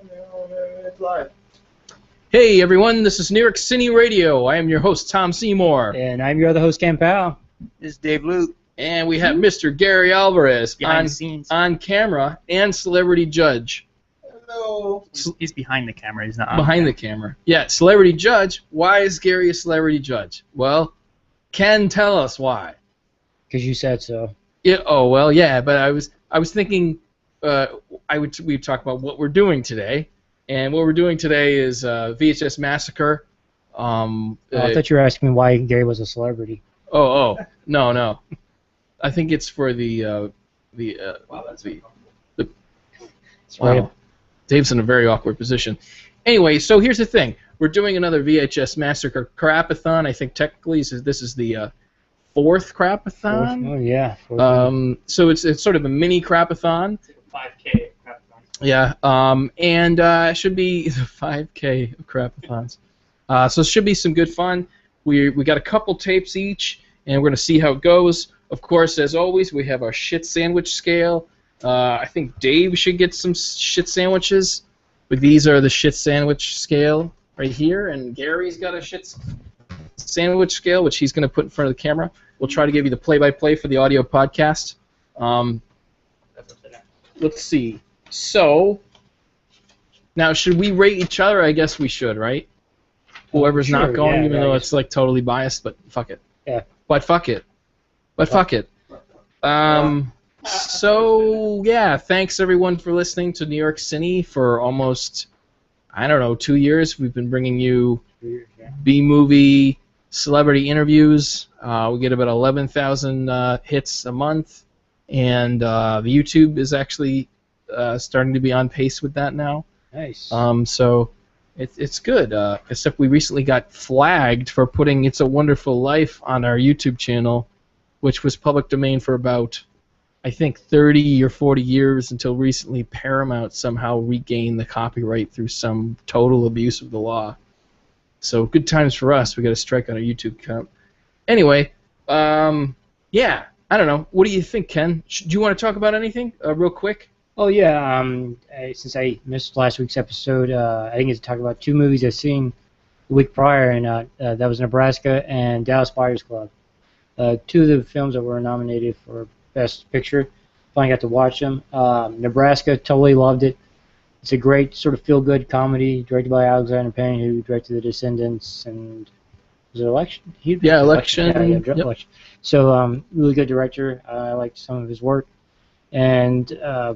It's live. Hey everyone, this is York Cine Radio. I am your host, Tom Seymour. And I'm your other host, Powell. This is Dave Luke. And we have Mr. Gary Alvarez Behind the scenes. on camera and celebrity judge. Hello. He's behind the camera. He's not on Behind the camera. Yeah, celebrity judge. Why is Gary a celebrity judge? Well, Ken, tell us why. Because you said so. Yeah. Oh well, yeah. But I was thinking we'd talk about what we're doing today, and what we're doing today is VHS Massacre. I thought you were asking me why Gary was a celebrity. No. I think it's for the Wow, that's the Right. wow. Dave's in a very awkward position. Anyway, so here's the thing. We're doing another VHS Massacre Crapathon. I think technically this is the fourth Crapathon. Oh, yeah. So it's sort of a mini Crapathon. 5K. Yeah. And it should be the 5K of Crapathons. So it should be some good fun. We got a couple tapes each, and we're going to see how it goes. Of course, as always, we have our shit sandwich scale. I think Dave should get some shit sandwiches. But these are the shit sandwich scale right here, and Gary's got a shit sandwich scale, which he's going to put in front of the camera. We'll try to give you the play-by-play for the audio podcast. Let's see. So, now, should we rate each other? I guess we should, right? Whoever's Sure, not going, yeah, even yeah, though I it's like totally biased, but fuck it. Yeah. But fuck it. So, yeah, thanks everyone for listening to New York Cine for almost, 2 years. We've been bringing you B-movie celebrity interviews. We get about 11,000 hits a month, and the YouTube is actually starting to be on pace with that now. Nice. So it's good, except we recently got flagged for putting It's a Wonderful Life on our YouTube channel, which was public domain for about, I think, 30 or 40 years until recently Paramount somehow regained the copyright through some total abuse of the law. So good times for us. We got a strike on our YouTube account. Anyway, yeah, I don't know. What do you think, Ken? Do you want to talk about anything real quick? Oh, yeah. Since I missed last week's episode, I think it's to talk about two movies I've seen the week prior, and that was Nebraska and Dallas Buyers Club. Two of the films that were nominated for Best Picture. Finally got to watch them. Nebraska, totally loved it. It's a great sort of feel-good comedy directed by Alexander Payne, who directed The Descendants and was it Election? Election. Yeah, Election. So really good director. I liked some of his work. And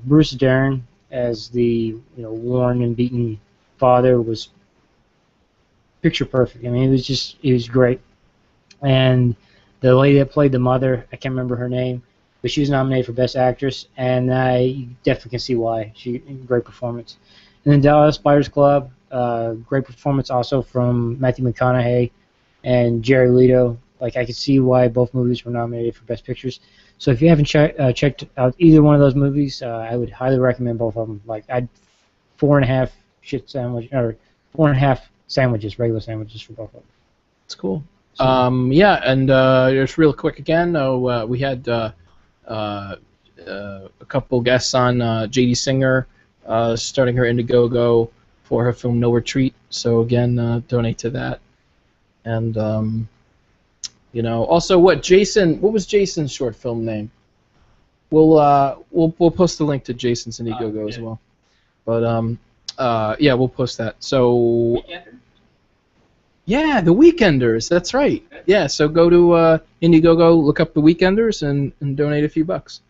Bruce Dern as the worn and beaten father was picture perfect. I mean, he was great. And the lady that played the mother, I can't remember her name, but she was nominated for Best Actress, and you definitely can see why. Great performance. And then Dallas Buyers Club, great performance also from Matthew McConaughey and Jerry Leto. Like, I could see why both movies were nominated for Best Pictures. So if you haven't checked out either one of those movies, I would highly recommend both of them. Like, I'd 4.5 sandwiches, regular sandwiches for both of them. That's cool. Yeah, and just real quick again, we had a couple guests on, J.D. Singer starting her Indiegogo for her film No Retreat. So again, donate to that. And also what was Jason's short film name? We'll post the link to Jason's Indiegogo as well. But yeah, we'll post that. So. Yeah, The Weekenders. That's right. Yeah, so go to Indiegogo, look up The Weekenders, and donate a few bucks.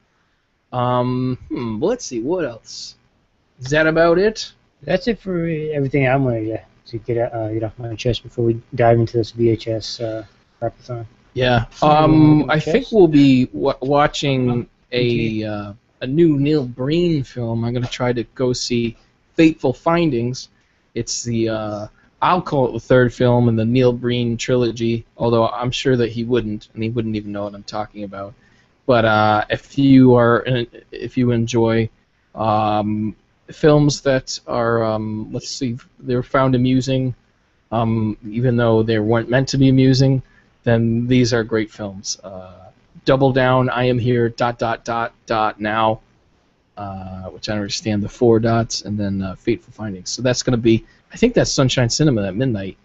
Let's see, what else? Is that about it? That's it for everything I'm going to get off my chest before we dive into this VHS Crapathon. Yeah. I think we'll be watching a new Neil Breen film. I'm going to try to go see Fateful Findings. It's the I'll call it the third film in the Neil Breen trilogy, although I'm sure that he wouldn't, and he wouldn't even know what I'm talking about. But if you enjoy films that are, let's see, they're found amusing, even though they weren't meant to be amusing, then these are great films. Double Down, I Am Here, ... now. which I understand the 4 dots, and then Fateful Findings. So that's going to be, I think that's Sunshine Cinema at midnight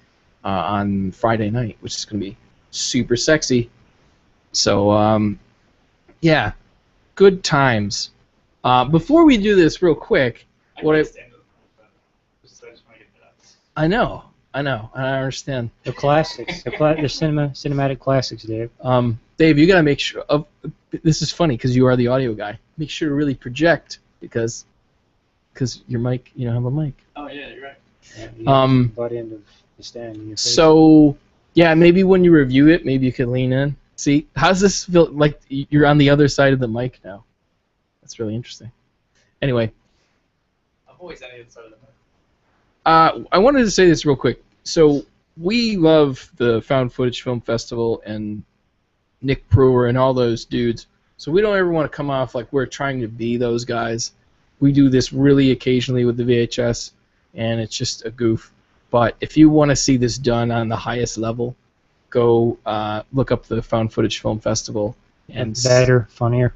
on Friday night, which is going to be super sexy. So, yeah, good times. Before we do this real quick, I know, I understand. The classics, the cinematic classics, Dave. Dave, you gotta make sure. This is funny because you are the audio guy. Make sure to really project because your mic, you don't have a mic. Oh yeah, you're right. Yeah, butt end of the stand in your face. So yeah, maybe when you review it, maybe you could lean in. See, how's this feel? Like you're on the other side of the mic now. That's really interesting. Anyway. I'm always on the other side of the mic. I wanted to say this real quick. So we love the Found Footage Film Festival and Nick Brewer and all those dudes. So we don't ever want to come off like we're trying to be those guys. We do this really occasionally with the VHS, and it's just a goof. But if you want to see this done on the highest level, go look up the Found Footage Film Festival. And better, funnier,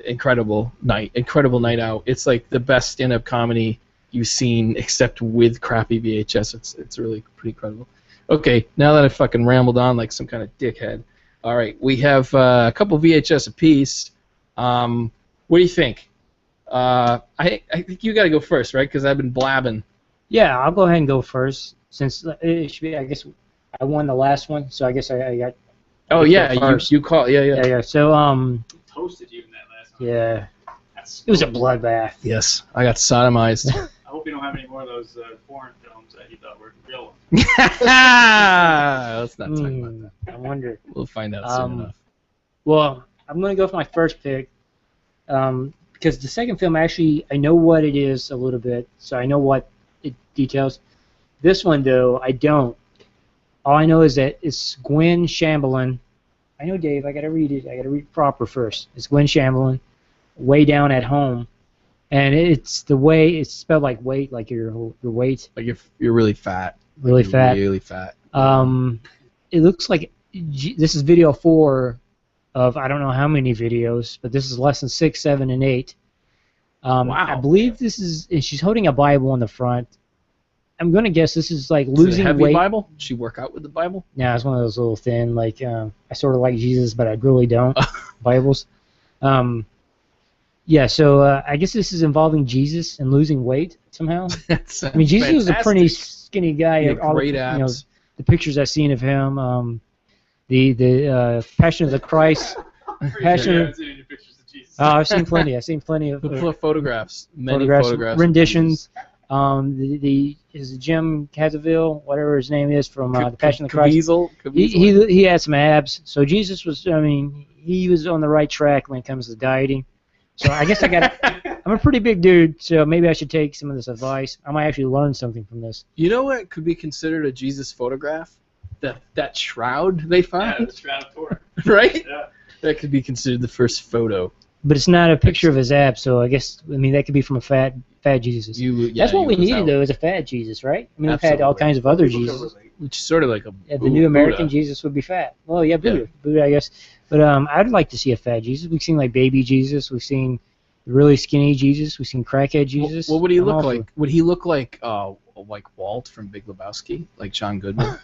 incredible night out. It's like the best stand-up comedy you've seen, except with crappy VHS. It's really pretty incredible. Okay, now that I fucking rambled on like some kind of dickhead. All right, we have a couple VHS apiece. What do you think? I think you got to go first, right? Because I've been blabbing. Yeah, I'll go ahead and go first since it should be. I guess I won the last one, so I guess I got. Oh yeah, you call yeah. So Toasted you in that last one. Yeah. It was a bloodbath. Yes, I got sodomized. I hope you don't have any more of those foreign films that you thought were real ones. Let's not talk about that. I wonder. We'll find out soon enough. Well, I'm going to go for my first pick because the second film, actually, I know what it is a little bit, so I know what it details. This one, though, I don't. All I know is that it's Gwen Shamblin. I know, Dave, I got to read it. I got to read it proper first. It's Gwen Shamblin, Way Down at Home. And it's the way, it's spelled like weight, like your weight. Like you're really fat. Really like fat. Really fat. It looks like this is video 4 of I don't know how many videos, but this is lesson 6, 7, and 8. Wow. I believe this is, and she's holding a Bible in the front. I'm going to guess this is like losing is it a heavy weight. Bible? Does she work out with the Bible? Yeah, it's one of those little thin, like, I sort of like Jesus, but I really don't, Bibles. Yeah, so I guess this is involving Jesus and losing weight somehow. I mean, Jesus was a pretty skinny guy. He had great abs. You know, the pictures I've seen of him, the Passion of the Christ. I've seen any pictures of Jesus. I've seen plenty. I've seen plenty of photographs. Many photographs, renditions. Is Jim Cazaville, whatever his name is, from the Passion of the Christ. He had some abs. So Jesus was, I mean, he was on the right track when it comes to dieting. So I guess I'm a pretty big dude, so maybe I should take some of this advice. I might actually learn something from this. You know what could be considered a Jesus photograph? That shroud they found? Yeah, the Shroud of Torah. Right? Yeah. That could be considered the first photo. But it's not a picture of his abs, so I guess, I mean, that could be from a fat Jesus. That's what we needed, though, is a fat Jesus, right? I mean, we've had all kinds of other Jesus. Which is sort of like a the new American Jesus would be fat. Well, yeah, Buddha, I guess. But I'd like to see a fat Jesus. We've seen, like, baby Jesus. We've seen really skinny Jesus. We've seen crackhead Jesus. What would he look like? Would he look like Walt from Big Lebowski? Like John Goodman?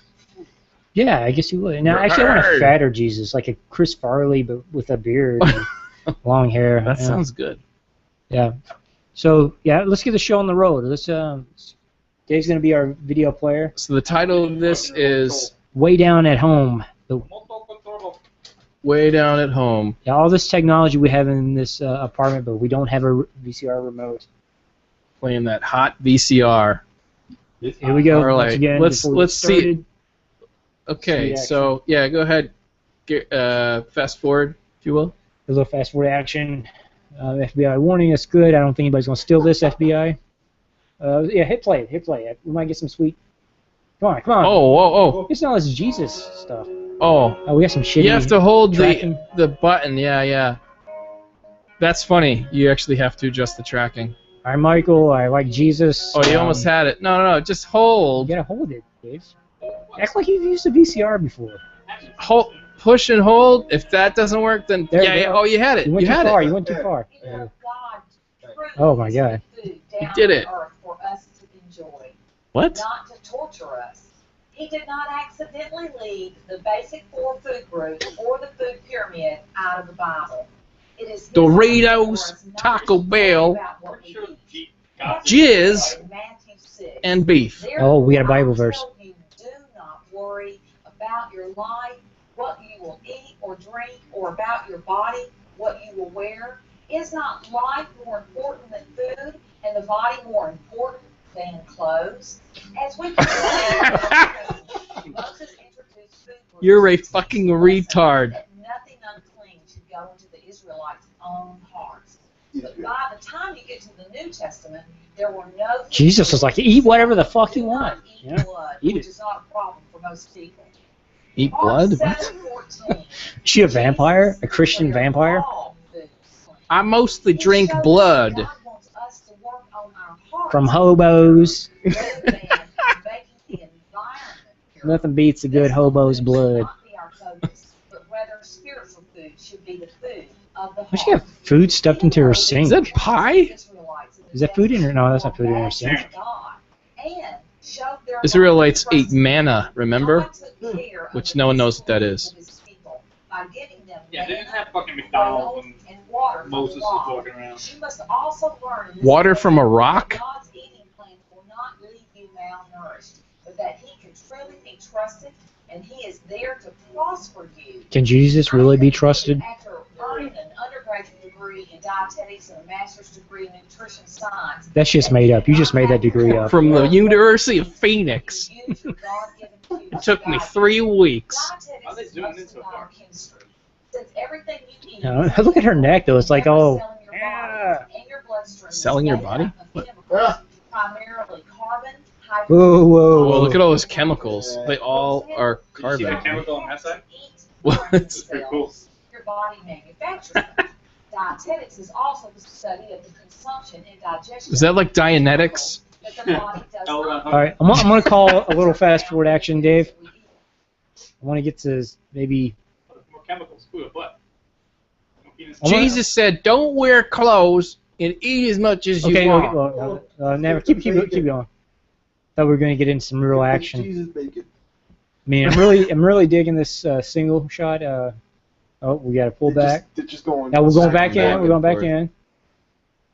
Yeah, I guess he would. Now, actually, I want a fatter Jesus, like a Chris Farley, but with a beard and long hair. That sounds good. Yeah. So, yeah, let's get the show on the road. Let's. Dave's going to be our video player. So the title of this is Way Down at Home. Way Down at Home. Yeah, all this technology we have in this apartment, but we don't have a VCR remote. Playing that hot VCR. Here we go. All right. Again, let's see. Okay, so yeah, go ahead. Fast forward, if you will. A little fast forward action. FBI warning. That's good. I don't think anybody's gonna steal this. FBI. Yeah, hit play. Hit play. We might get some sweet. Come on. Oh. It's not this Jesus stuff. Oh, we got some shitty. You have to hold tracking. the button. Yeah. That's funny. You actually have to adjust the tracking. All right, Michael. I like Jesus. Oh, you almost had it. No. Just hold. You gotta hold it, Dave. Act like you've used a VCR before. Hold. push and hold. If that doesn't work, then There yeah, you yeah. go. Oh, you had it. You went You too had far. it. You went too far. God Oh, my God. You did it. For us to enjoy, What? not to torture us. He did not accidentally leave the basic 4 food groups or the food pyramid out of the Bible. It is his Doritos, will for us not Taco to worry Bell, about what we eat. Jizz, In Matthew 6, and beef. Oh, we got a Bible I verse. tell you, do not worry about your life, what you will eat or drink, or about your body, what you will wear. Is not life more important than food, and the body more important than clothes? As we can see, Moses introduced food groups You're a to teach fucking the lesson retard. that nothing unclean should go into the Israelites' own hearts. But by the time you get to the New Testament, there were no food Jesus was like, groups. eat whatever the fuck you Do want. not eat Yeah. blood, Eat which it. is not a problem for most people. Eat Mark blood? What? 7:14, Is she a vampire? A Christian Jesus declared vampire? all foods clean. I mostly He drink showed blood. that God wants us to work on our hearts From hobos. rather than making the environment pure. Nothing beats a good Physical hobo's food blood. should not be our focus, but rather spiritual food should be the food of the Why she got heart. food stuffed into her sink? Is that pie? Is that food in her? No, that's not food in her sink. Israelites ate manna, remember? Which no one knows what that is. Yeah, they didn't have fucking McDonald's when Moses was walking around. You must also learn in this Water way from a that rock? God's eating plan will not leave you malnourished, but that He can truly be trusted, and He is there to prosper you. Can Jesus really be trusted? After earning an undergraduate degree in dietetics and a master's degree in nutrition science, That's just made up. You just made that degree up. From the University of Phoenix. you use your God-given It took me 3 weeks. How they zooming in so far? Since everything you eat No, look at her neck though. It's like, oh, yeah. Selling your body? Primarily carbon, whoa, whoa, Well, whoa. look at all those chemicals. They all are Did you see carbon. the chemical on that side? What? Pretty cool. Your body manufactures them. Dietetics is also the study of the consumption and digestion. Is that like Dianetics? that the body does Hold on, not hold All right, I'm going to call a little fast forward action, Dave. I want to get to maybe. More chemicals. Ooh, what? Jesus said, "Don't wear clothes and eat as much as you Okay, want." well, never. Keep going. Thought we were going to get into some real action. Jesus bacon. I mean, I'm really digging this single shot. Oh, we got to pull back. They're just going. Now we're going back in. and We're going back forth. in.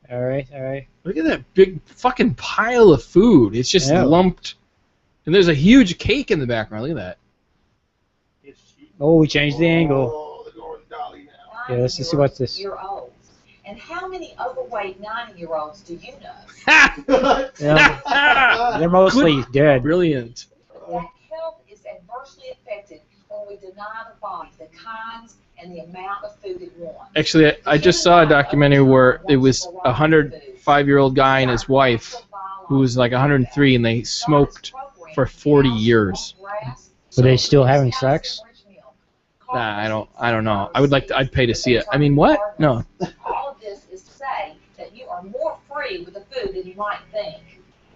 All right. Look at that big fucking pile of food. It's just Yeah. lumped. And there's a huge cake in the background. Look at that. Oh, we changed the angle. Oh, they're going dolly now. Yeah, let's see what's this. Year-olds. And how many overweight 90-year-olds do you know? Yeah, they're mostly dead. Brilliant. That health is adversely affected when we deny the body the kinds and the amount of food it wants. Actually, I just saw a documentary where it was a 105-year-old guy and his wife who was like 103, and they smoked for 40 years. Were they still having sex? Nah, I don't know. I'd pay to see it. I mean, what? No. All of this is to say that you are more free with the food than you might think.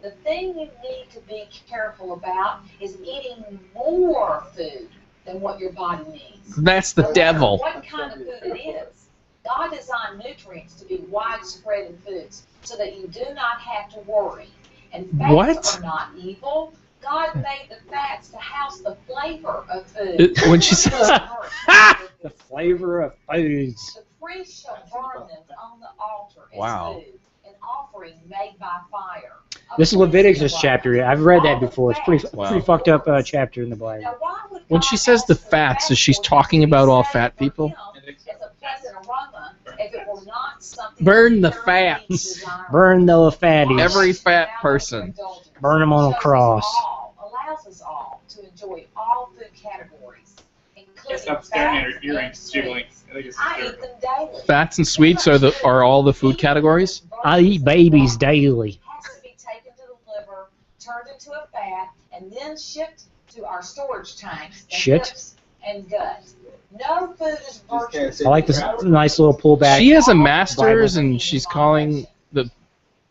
The thing you need to be careful about is eating more food than what your body needs. That's the No matter devil. What kind of food it is. God designed nutrients to be widespread in foods so that you do not have to worry. And fats What? are not evil. God made the fats to house the flavor of food. When she says, The flavor of foods. The priest shall burn them on the altar as Wow. food, an offering made by fire. This is Leviticus chapter. I've read that before. It's pretty Wow. pretty fucked up chapter in the Bible. Now, why would When God she says the ask for fats, is she fat talking about all fat people? As a pleasant aroma, if it were not something Burn the that fats. desirable. Burn those fatties. Every fat person. Burn them on a cross. Allows us all to enjoy all food categories, including Stop staring at her fats earrings, and jiggling. sweets. I think it's I eat hysterical. them daily. Fats and sweets are all the food categories? I eat babies daily. Has to be taken to the liver, turned into a fat, and then shipped to our storage tanks, the Shit. hips and gut. No food is virtuous. I like this nice little pullback. She has a master's and she's calling the.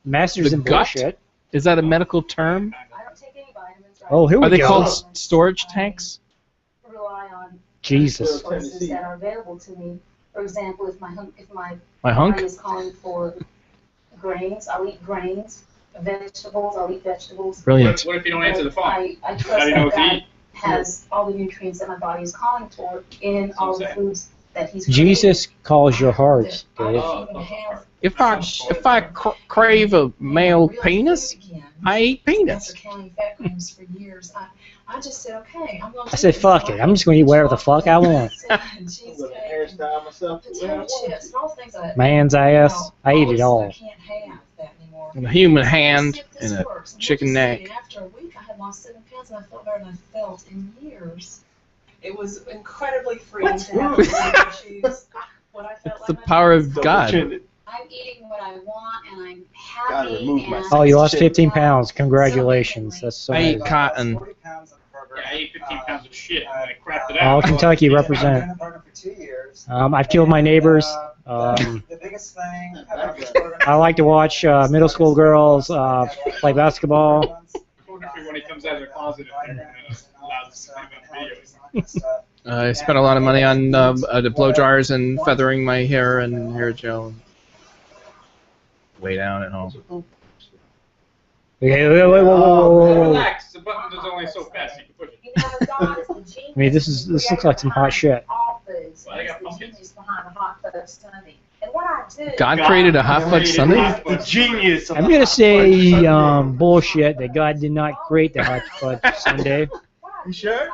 Masters the in gut? bullshit. Is that a medical term? I don't take any vitamins. Oh, here Are we they go. called storage tanks? Rely on Jesus. Resources that are available to me. For example, if my My hunk? body is calling for grains, I'll eat grains. Vegetables, I'll eat vegetables. Brilliant. What if you don't answer the phone? I How trust do you know that what to God eat? has all the nutrients that my body is calling for in all the foods that He's Jesus calls your heart, Dave. If I crave a male penis, I eat penis. After counting fat grams for years, I just said, okay, I'm going to. I said, fuck it. I'm just going to eat whatever the fuck I want. Hairstyle myself. Potato chips and all the things that Man's ass. I eat it all. I can't have that anymore. And a human hand and a chicken neck. After a week, I had lost 7 pounds, and I felt better than I felt in years. It was incredibly freeing What? to have to choose what I felt It's the like. power of God. I'm eating what I want, and I'm Gotta happy. remove And myself. Oh, you lost 15 pounds. Congratulations. That's so I eat nice. cotton. 40 pounds of burger. Yeah, I ate 15 pounds of shit and I crapped it All out. Kentucky I've represent. been a burger for 2 years. I've killed my neighbors. The biggest thing about this burger- I like to watch middle school girls play basketball. When he comes out of the closet and they're allowed to see him on videos. I spent a lot of money on the blow dryers and feathering my hair and hair gel. Way down at home. Okay, whoa. Relax, the button is only so fast you can push it. You know, God is the genius. I mean, this looks like some hot shit. All foods. Well, I got He's the pumpkins. genius behind the hot fudge sundae. And what I do. God created a hot fudge sundae? The genius. Of I'm gonna say bullshit that God did not create the hot fudge sundae. You sure?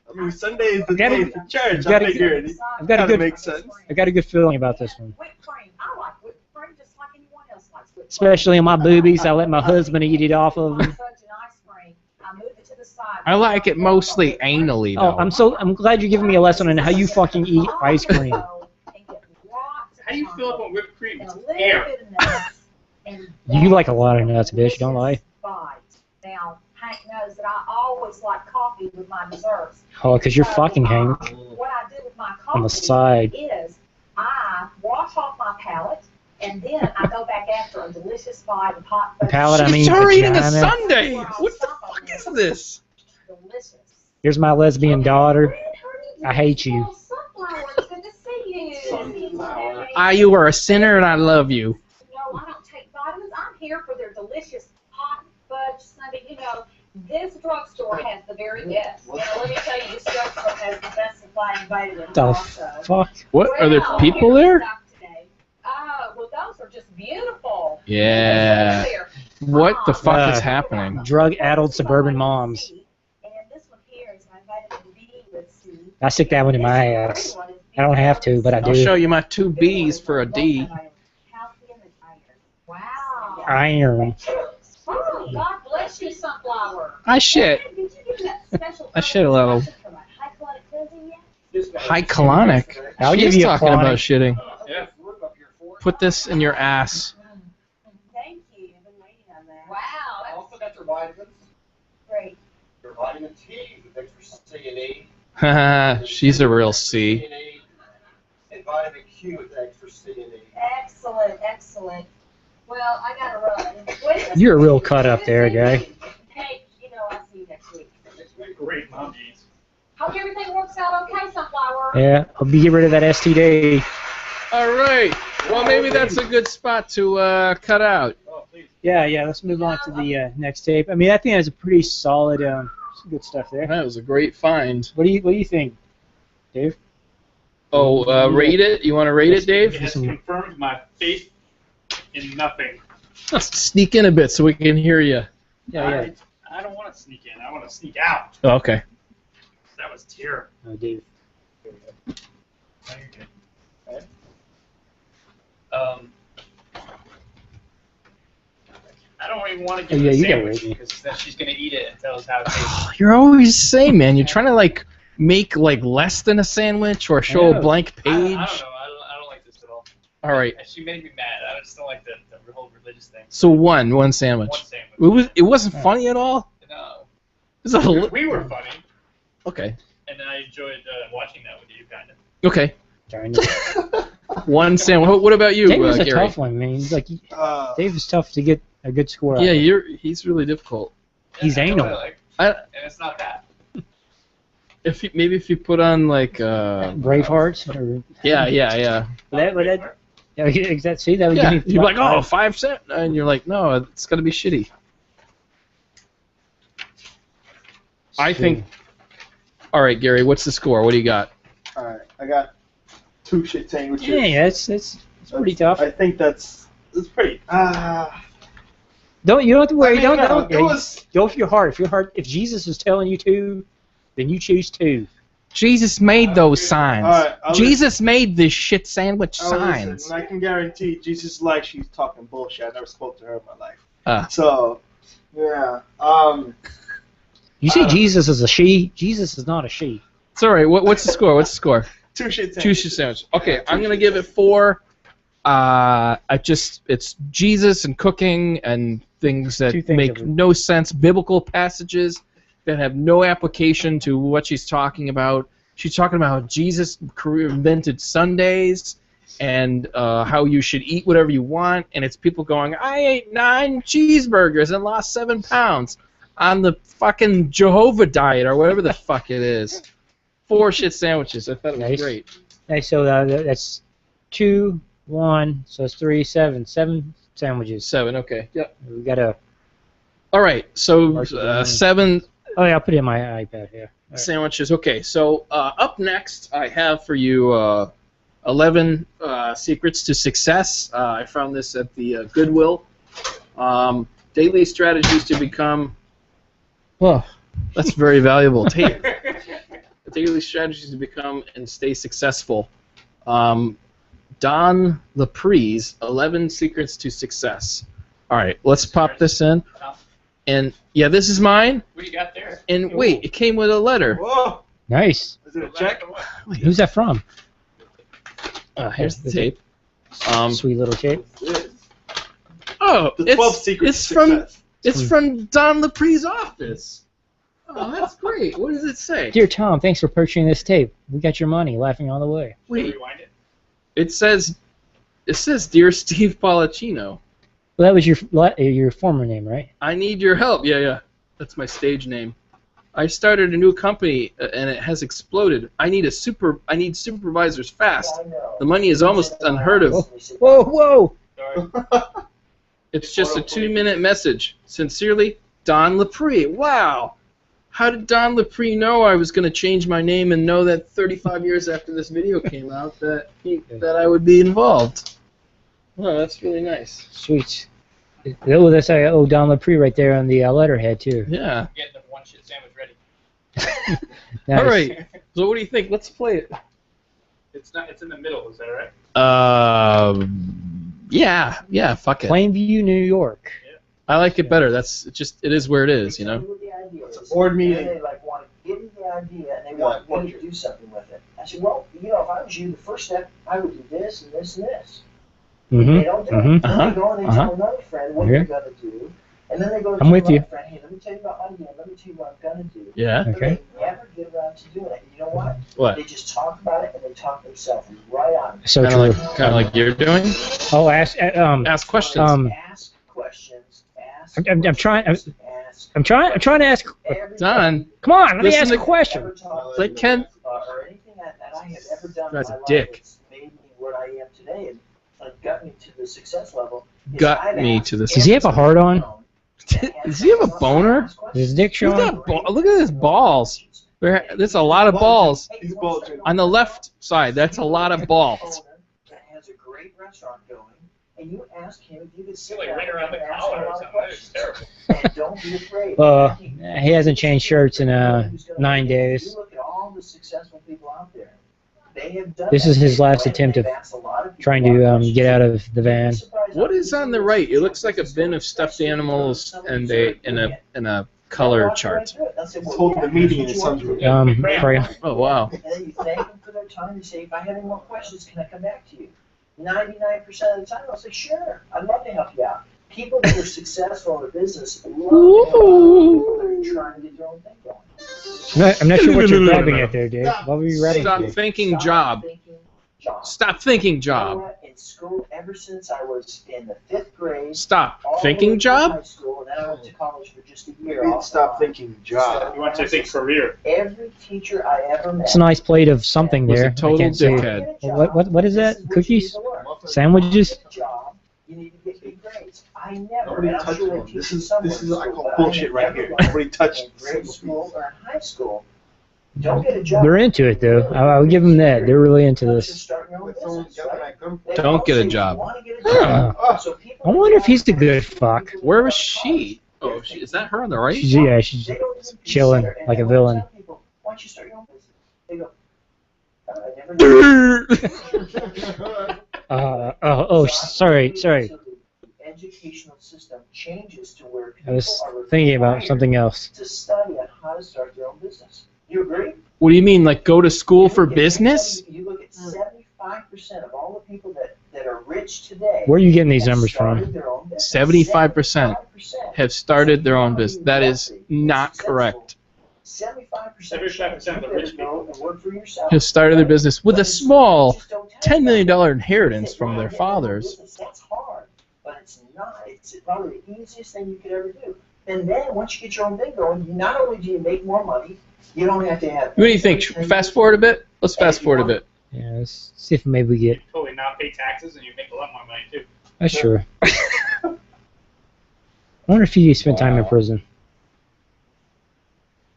I mean, Sunday is the Gotta- day for church. gotta I figured it I've got a kind of good, makes sense. I got a good feeling about this one. Whipped cream. I like whipped cream just like anyone else likes whipped cream. Especially on my boobies, I let my husband eat it off of them. Fudge and ice cream. I move it to the side. I like it mostly anally, Oh, though. I'm glad you're giving me a lesson on how you fucking eat ice cream. How do you fill up on whipped cream? And It's a little air. bit of nuts. And You like a lot of nuts, bitch. Don't lie. bite. Now, Hank knows that I always like coffee with my desserts. Oh, because you're fucking Hank. What I do with my coffee On the side. is I wash off my palate, and then I go back after a delicious bite of hot fudge. Palate, I mean She's her eating a vagina. sundae! What the fuck is this? Delicious. Here's my lesbian daughter. I hate you. Oh, Sunflower, it's good to see you. Sunflower. You are a sinner and I love you. No, I don't take vitamins. I'm here for their delicious hot fudge sundae. You know, this drugstore has the very best. Now, let me tell you, this drugstore has the best supply of vitamins The also. fuck? What? Are there Well, people here's there? the stock today. Oh, well, those are just beautiful. Yeah. This one here. What the fuck is Uh, happening? Drug-addled suburban moms. And this one here is my vitamin B with C. I stick that one in my ass. I don't have to, but I I'll show do. you my 2 B's for a D. Calcium and iron. Wow. Iron. Oh, God bless you, Sunflower. I shit. Did you get that special I shit a little. from a high colonic cleansing yet? High colonic. I'll She's give you a talking about colonic. shitting. Yeah. Put this in your ass. Thank you. I've been waiting on that. Wow, I that's also got your vitamins. great. Your vitamin T with extra C and E. Haha, she's a real C. and E, and vitamin Q with extra C and E. Excellent, excellent. Well, I gotta run. When is- You're a real cut up there, guy. Hey, you know, I'll see you next week. Great, Mom G's. Hope everything works out okay, Sunflower. Yeah, I'll be get rid of that STD. All right. Well, maybe that's a good spot to cut out. Oh, please. Yeah, let's move on to the next tape. I mean, I think that's a pretty solid, some good stuff there. That was a great find. What do you think, Dave? Oh, rate it? You want to rate it, It Dave? has confirmed my faith in nothing. Let's sneak in a bit so we can hear you. Yeah. I don't want to sneak in. I want to sneak out. Oh, okay. That was terrible. Oh, Dave. I don't even want to give Oh, yeah, her a you gotta sandwich rate me. because then she's gonna eat it and tell us how it tastes. You're always the same, man. You're trying to make less than a sandwich or show Yeah. a blank I don't page. know. I don't like this at all. All right. She made me mad. I just don't like the whole religious thing. So one sandwich. One sandwich. It wasn't funny at all. No. It was a li- We were funny, okay. and I enjoyed watching that with you, kind of. Okay. Kinda. One sandwich. What about you, Dave was a Gary? tough one, man. He's like, Uh, Dave is tough to get a good score out Yeah, of. he's really difficult. He's I know anal. what I like, I, and it's not that. Maybe if you put on like Bravehearts. Or, yeah. See, that would Yeah, give me. you're like, oh, 5 cents, and you're like, no, it's gonna be shitty. I think. All right, Gary, what's the score? What do you got? Alright, I got 2 shit sandwiches. Yeah, that's pretty tough. I think that's pretty. You don't have to worry. Don't. It was. Go for your heart. If Jesus is telling you to, then you choose to. Jesus made those signs. All right, Jesus made this shit sandwich signs. Listen, and I can guarantee Jesus like she's talking bullshit. I never spoke to her in my life. Ah. So, yeah. You see Jesus as a she. Jesus is not a she. It's all right. What's the score? What's the score? 2 shit sandwiches. 2 shit sandwiches. Okay, I'm gonna give it 4. It's Jesus and cooking and things that 2 things make no sense. Biblical passages that have no application to what she's talking about. She's talking about how Jesus invented Sundays and how you should eat whatever you want. And it's people going, I ate 9 cheeseburgers and lost 7 pounds on the fucking Jehovah diet or whatever the fuck it is. 4 shit sandwiches. I thought it was Nice. great. Nice. So that's 2, 1. So it's 3, 7. 7 sandwiches. 7. Okay. Yep. We got a. All right. So Mark it down. 7 Oh yeah, I'll put it in my iPad here. All right. sandwiches. Okay. So up next, I have for you 11 secrets to success. I found this at the Goodwill. Daily strategies to become. Oh, that's very valuable. Daily strategies to become and stay successful. Don Lepre's 11 Secrets to Success. All right, let's pop this in. And yeah, this is mine. What do you got there? And wait, it came with a letter. Whoa! Nice. Is it a check? Wait, who's that from? Here's the Is tape. Sweet little tape. Oh, The 12 secrets it's to from success. it's from Don Lepre's office. Oh, that's great. What does it say? Dear Tom, thanks for purchasing this tape. We got your money. Laughing on the way. Wait, Rewind it. it says Dear Steve Palacino. Well, that was your former name, right? I need your help. Yeah. That's my stage name. I started a new company and it has exploded. I need supervisors fast. The money is almost unheard of. Whoa! Sorry. It's just a 2-minute message. Sincerely, Don Lepre. Wow. How did Don Lepre know I was going to change my name and know that 35 years after this video came out that I would be involved? Oh, that's really nice. Sweet. Oh, that's Don Lepre right there on the letterhead too. Yeah. Get the 1 shit sandwich ready. Nice. All right. So what do you think? Let's play it. It's in the middle. Is that right? Yeah. Fuck it. Plainview, New York. I like it better. It is where it is, you know. It's a board meeting. They want to give you the idea, and they want you to do something with it. I said, well, if I was you, the first step, I would do this and this and this. They don't do it. Then they go and they tell another friend what they're going to do, and then they go to I'm with you. friend, hey, let me tell you about my idea, let me tell you what I'm going to do. Yeah. But Okay. they never get around to doing it. You know what? What? They just talk about it, and they talk themselves right on it. So Kind true. of like you're doing. Oh, ask Ask questions. Ask questions. Ask I'm trying. questions, ask I'm trying to ask. every Don. Come on, let me Listen ask to- a question. ever talked Like Ken. or anything that I have ever done Guy's in a my dick. life that's made me what I am today and got me to the success level. is Got I've me asked to the Does he have a heart on? Does he have a boner? Is his dick Look showing? at that look at his balls. There's a lot of balls. He's bulging. On the left side, that's a lot of balls. That has a great restaurant going, and you ask him if you could sit Like down ring around the and ask him collar a or lot of something. It's questions. terrible. And don't be afraid. He hasn't changed shirts in 9 days. You look at all the successful people out there. They have done This that. is his last They've attempt of asked a lot of people trying a lot to of get out of the van. What is on the right? It looks like a bin of stuffed animals and in a color chart. He's holding the meeting in his son's room. Pray. Oh wow. And then you thank them for their time. You say, if I have any more questions, can I come back to you? 99% of the time, I'll say, sure, I'd love to help you out. People that are successful in the business love to help out people that are trying to get their own thing going. I'm not sure what you're grabbing at there, Dave. What were you grabbing Stop at? thinking job. Stop thinking You know job. what? In school, ever since I was in the 5th grade, Stop all the way thinking through job. high school, and and I went to college for just a year. You need to stop thinking job. You want to think career. Every teacher I ever met. It's a nice plate of something Was there. a total I can't see. dickhead. What is that? Cookies? Sandwiches? You need to get good grades. I never. Nobody and I'm touched sure they one. teach This you is somewhere this is in I school, call but bullshit right here. Nobody touched in a grade single school piece. or in high school. Don't get a job. They're into it, though. I would give them that. They're really into this. Start your own But someone business, got right? that gun. They Don't get a also, if you job. wanna get a Huh. job, so people I wonder if he's the good fuck. Where was she? Oh, is that her on the right? She's They don't even chilling consider, and like a then when you villain. tell people, why don't you start your own business? They go, I never did. Sorry. So the educational system changes to where I people was are thinking about required something else. to study on how to start their own business. You agree? What do you mean, like go to school for If you business? You look at 75% of all the people that are rich today. Where are you getting these have numbers started from? their own business. 75% 75% have started their own business. That is not correct. 75% of the rich people Have started their business with a small $10 million inheritance from their fathers. That's hard, but it's not. It's probably the easiest thing you could ever do. And then once you get your own thing going, you not only do you make more money, you don't have to have. What do you think? Fast forward a bit? Let's fast forward a bit. Yeah, let's see if maybe we get. Totally not pay taxes and you make a lot more money too. Sure. I wonder if he spent time in prison.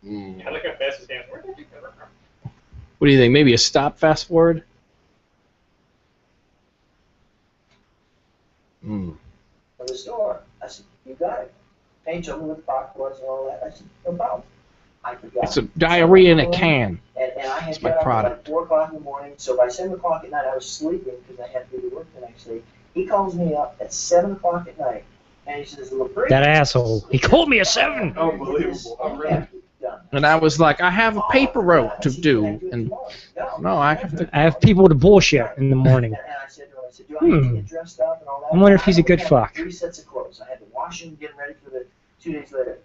I like how fast his hands work. What do you think? Maybe a stop fast forward? From the store. I said, you got it. And he told me what the clock was and all that. I said, no problem. I forgot. It's a diarrhea in a can. And I had It's my got up at product. like 4 o'clock in the morning, so by 7 o'clock at night I was sleeping because I had to go to work the next day. He calls me up at 7 o'clock at night, and he says, LaBrie, That asshole. He called me a 7. Unbelievable. And I was like, I have a paper route to do. And no, I have to. I have people to bullshit in the morning. And I said to him, I said, do I have to get dressed up and all that? I wonder if he's a good I had fuck. 3 sets of clothes. I had to wash them, get them ready for the 2 days later.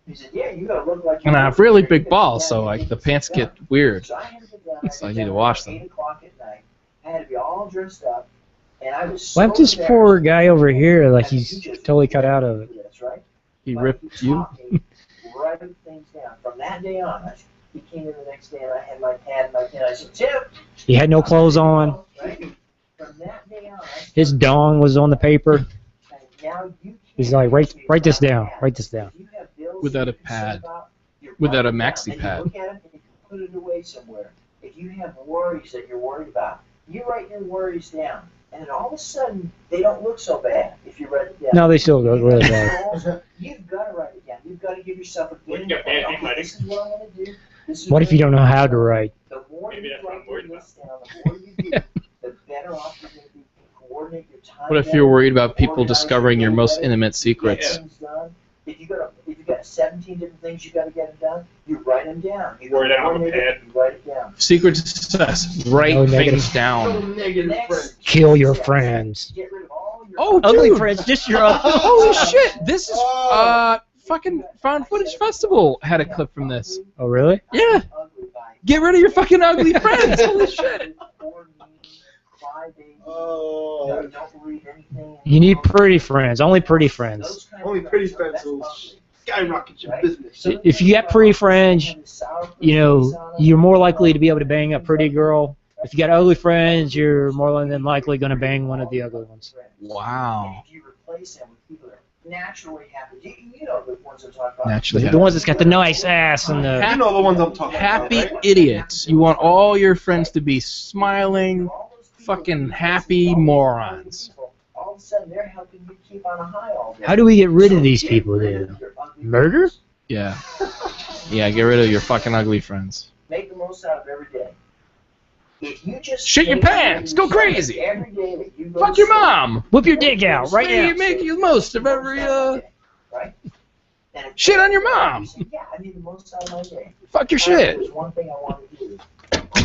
He said, yeah, you gotta look like you. And I have really big balls, so like the pants get weird. So I had to get down. So I need to wash them. 8 o'clock at night. I had to be all dressed up, and I was so Why this poor guy over here like I mean, he's he just totally cut out of it? That's right. He But ripped he you. taught me write things down. From that day on, he came in the next day, and I had my pad and my pen. I said, Tim. He had no clothes on. Right? From that day on, His dong was on the paper. and now you He's like, write this down. Write this down. If you have bills Without that a you're concerned pad. about, you're Without a writing them maxi down, and pad. You look at them and you can put it away somewhere. If you have worries that you're worried about, you write your worries down. And then all of a sudden, they don't look so bad if you write it down. No, they still look really bad. You've got to write it down. You've got to give yourself a Well, game you got bad plan. handwriting. This is what I'm going to do. This is What if you don't know how to write? The more Maybe you that's what write I'm worried your about. list down, the more you do, the better off you're going to be. Coordinate your time. What if better, you're worried about people organize discovering your day most better, intimate get secrets? things done. If you got 17 different things you got to get done, you write them down. You Write it down on the coordinate it, pad. you write it down. Secret to success. Write No negative. things down. Next, Kill your friends. get rid of all your Oh, Ugly dude. friends, just your ugly. Holy shit! This is fucking Found Footage Festival had a clip from this. Oh, really? Yeah. ugly by Get rid of your fucking ugly friends. Holy shit. Oh. Don't read anything. You need pretty friends. Only pretty friends. Those kind of Only pretty friends, friends will that's ugly. skyrocket your Right? business. So If you got pretty friends, you know, you're more likely to be able to bang a pretty girl. If you got ugly friends, you're more than likely going to bang one of the ugly ones. Wow. And if you replace them with people that naturally happy, you know the ones I'm talking about. Naturally. The ones that's got the nice ass and the. You know the ones I'm talking Happy about, right? idiots. You want all your friends to be smiling, fucking happy morons. All of a sudden, they're helping you keep on a high all day. How do we get rid of these people, dude? Murder? Yeah. Yeah, get rid of your fucking ugly friends. Make the most out of every day. If you just Shit your make pants. Go crazy. every day that you go Fuck to your sleep, mom. Whip your dick out right now. Make the most of every, right? And if shit on your mom. you say, yeah, I need the most out of my day. Fuck your There's shit. one thing I want to do.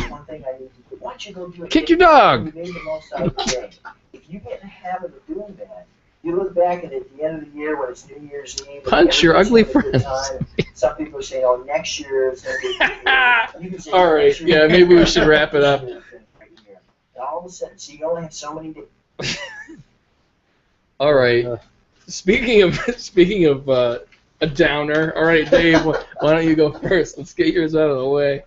One thing I need to do. Why don't you go do it? Kick your dog. You made the most out of the day. If you get in the habit of doing that, you look back and at the end of the year when it's New Year's Eve. and Punch your everybody's ugly having a good friends. time, some people say, "Oh, next year is going to be a good year." You can say, All right, "Next year yeah, is maybe we gonna should be a wrap it up. good year." And all of a sudden, so you only have so many days. All right. Speaking of a downer. All right, Dave. Why don't you go first? Let's get yours out of the way.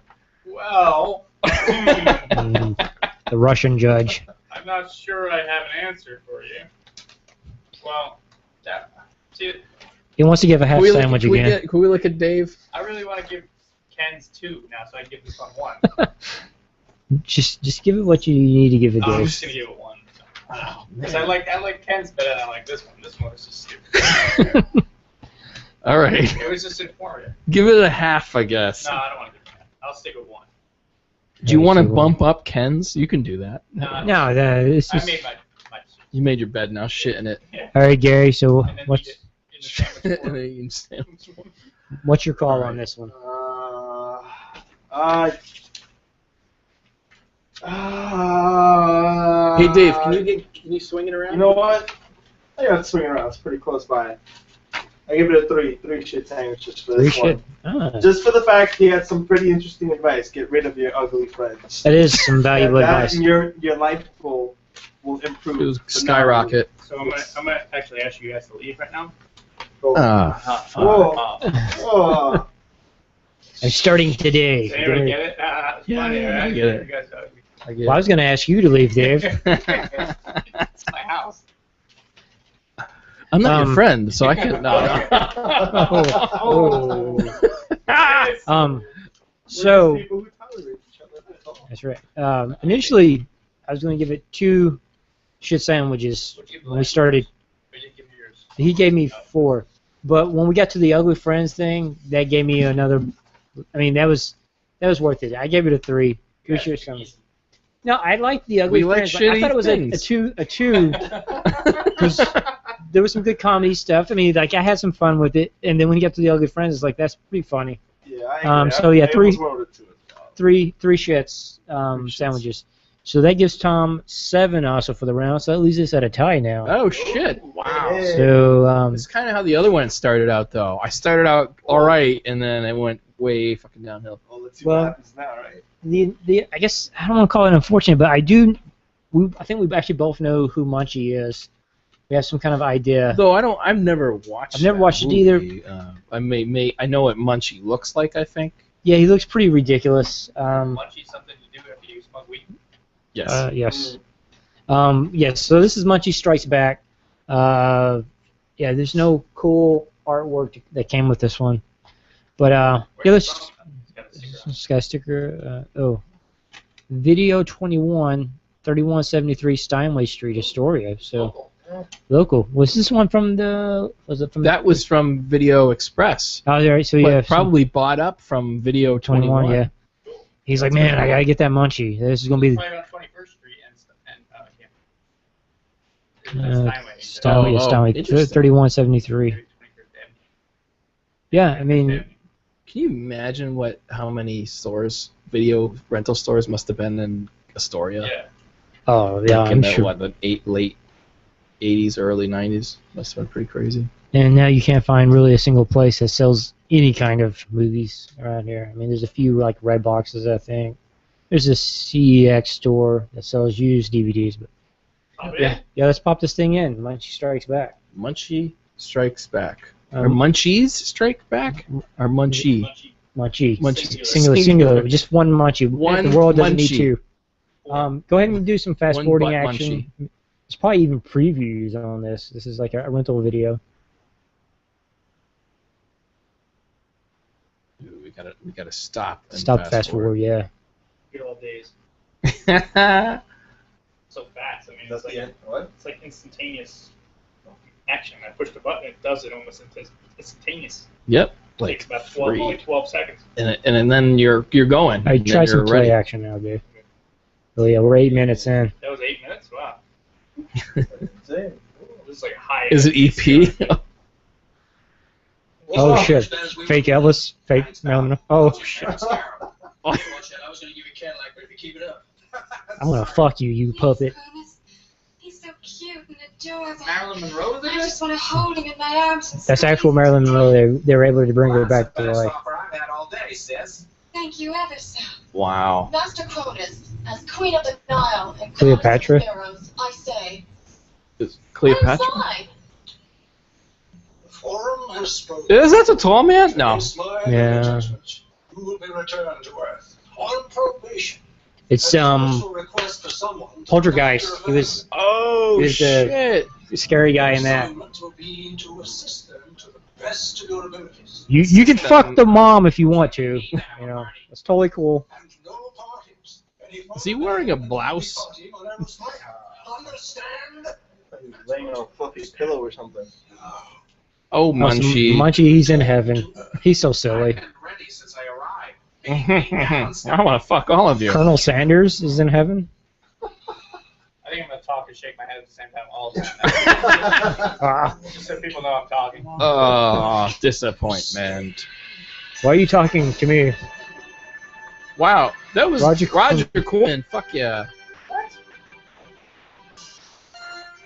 Well, The Russian judge. I'm not sure I have an answer for you. Well, see, He wants to give a half sandwich again. Can we look at Dave? I really want to give Ken's 2 now, so I can give this one 1. Just give it what you need to give it, I'm Dave. just gonna give it 1. Because I like Ken's better than I like this one. This one was just stupid. All right. It was just informative. Give it a half, I guess. No, I don't want to give it a half. I'll stick with 1. Do you want to bump up Ken's? You can do that. No, it's I just... made my You made your bed now. Shit in it. yeah. All right, Gary. So And then what's eat it in the sandwich And form. then you can sandwich one. what's your call All right. on this one? Hey Dave, can you swing it around? You know what? I got to swing around. It's pretty close by. I give it a 3. 3 shit sandwiches for Three this shit. one. Just for the fact he had some pretty interesting advice. Get rid of your ugly friends. That is some valuable That advice. and your life will improve. It was skyrocket. So I'm gonna actually ask you guys to leave right now. Ah, Whoa. Whoa. I'm starting today. Does anybody get it? Yeah, Funny, I right? get it. You guys, I get Well, I was going to ask you to leave, Dave. it's my house. I'm not your friend, so I can't. No. So People who tolerate each other, that's all. that's right. Initially, I was going to give it 2 shit sandwiches when we started. Or you give me yours. He gave me 4, but when we got to the ugly friends thing, that gave me another. I mean, that was worth it. I gave it a 3. 3 shit sandwiches. No, I liked the ugly We like friends. I thought it was a things. 2. A 2. 'Cause there was some good comedy stuff. I mean, like I had some fun with it, and then when you get to the ugly friends, it's like that's pretty funny. Yeah, I agree. So yeah, I 3 was voted to it. 3 shits sandwiches. So that gives Tom 7 also for the round. So that leaves us at a tie now. Oh shit! Wow. Hey. So It's kind of how the other one started out, though. I started out all right, and then it went way fucking downhill. Well, let's see Well- what happens now, right? the I guess I don't want to call it unfortunate, but I think we actually both know who Munchie is. We have some kind of idea. Though I've never watched. I've never that watched it movie. I know what Munchie looks like. I think. Yeah, he looks pretty ridiculous. Munchie, something to do after you smoke weed. Yes. Yes. Yes. So this is Munchie Strikes Back. Yeah, there's no cool artwork that came with this one, but yeah, let's. This guy's sticker. Video 21, 3173 Steinway Street, Astoria. So local. Was this one from the? Was it from? That was from Video Express. Oh, right. So But yeah, probably bought up from Video 21. Yeah. He's like, man, I gotta get that Munchie. This is gonna be. Right on 21st Street and Steinway, Steinway, interesting. 3173. Yeah, I mean, Can you imagine how many stores, video rental stores, must have been in Astoria? Yeah. oh yeah, Like in I'm the, sure. What, the late 80s, early 90s? Must have been pretty crazy. And now you can't find really a single place that sells any kind of movies around here. I mean, there's a few like Red Boxes, I think. There's a CEX store that sells used DVDs, but yeah, let's pop this thing in. Munchie Strikes Back. Munchie Strikes Back. Or Munchies Strike Back? Or Munchie? Munchie. Munchie. Singular. Just one Munchie. One the world doesn't need Munchie. 2. Go ahead and do some fast One forwarding butt action. There's probably even previews on this. This is like a rental video. Ooh, we gotta stop. And Stop fast forward, yeah. Good old days. So fast. I mean, That's it's the like, end. What? it's like instantaneous action. I push the button, it does it almost instantaneous. Yep. It Like takes about 12, only 12 seconds. and then you're going. I and then try some you're play ready. action now, dude. Oh yeah, we're 8 minutes in. That was 8 minutes? Wow. That's it. This is like high. Is it EP? Oh shit! Fake Elvis, fake Marilyn. Oh shit! I was gonna give you Cadillac, but if you keep it up. I'm gonna fuck you, you puppet. He's so cute and adorable. Marilyn Monroe was I in just want to hold him in my arms. And That's squeeze actual him. Marilyn Monroe. They were able to bring her Well, that's back the to best life. offer I've had all day, sis. Thank you ever so. Wow. Master Cronus, as Queen of the Nile and Cleopatra? Goddess of Pharaohs, I say, Is Cleopatra? inside. Forum has spoken. Is that the tall man? No. Yeah. You will be returned to Earth on probation. It's Poltergeist. He was Oh He was the- shit! the scary guy in that. Assignment will be to assist them to the best of your abilities. You can fuck the mom if you want to. You know, that's totally cool. And no parties. Is he wearing a blouse? Understand? He's laying on a fluffy pillow or something. Oh, Munchie. Munchie, he's in heaven. He's so silly. Ready since I arrived. I want to fuck all of you. Colonel Sanders is in heaven. I think I'm gonna talk and shake my head at the same time all the time. Ah, Just so people know I'm talking. Oh, disappointment. why are you talking to me? Wow, that was Roger Roger Corman. Fuck yeah.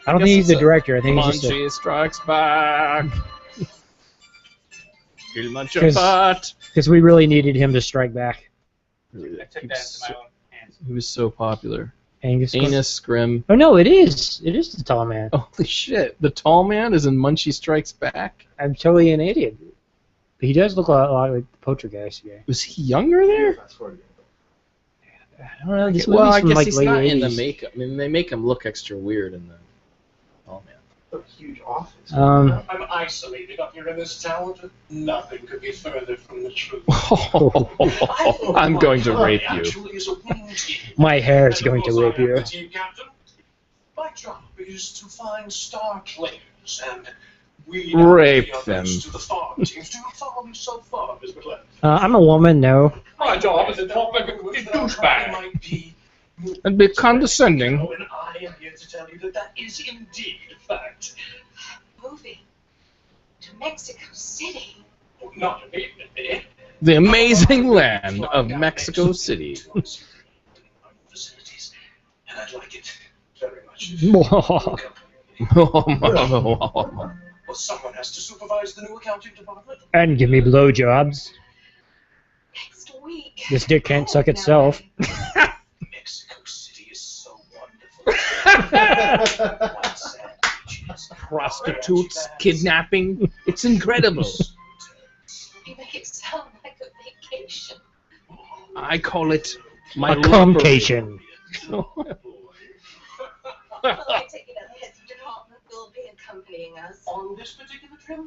I don't guess think he's it's the director. I think he's just a, Munchie strikes back. He'll munch your 'Cause- butt. because we really needed him to strike back. I took that into my own hands. He was so popular. Angus. Anus Scrim. Oh no, it is. It is the tall man. Holy shit! The tall man is in Munchie Strikes Back. I'm totally an idiot. But he does look a lot like the Poltergeist guy. Was he younger there? I don't know. This Well, movie's I from guess like he's late not 80s. in the makeup. I mean, they make him look extra weird in the. Oh man. A huge office. I'm isolated up here in this tower. Nothing could be further from the truth. I'm going to rape you. Actually, is a wound team. My hair is going to rape you. Team captain. My job is to find star players and weed out Rape the others them. to the farm teams. Do you follow me so far, Miss McLeod? I'm a woman, no. My job is to talk like a douchebag. Might be, And be condescending. and I am here to tell you that that is indeed a fact. Moving to Mexico City. Not immediately. The amazing land of Mexico City. Facilities, and I'd like it very much. Well, someone has to supervise the new accounting department. And give me blowjobs. Next week. This dick can't suck itself. Mexico City is so wonderful. One sad beaches, Prostitutes, kidnapping. It's incredible. You make it sound like a vacation. I call it my A cumcation. Well, I take it that the heads of department will be accompanying us. On this particular trip?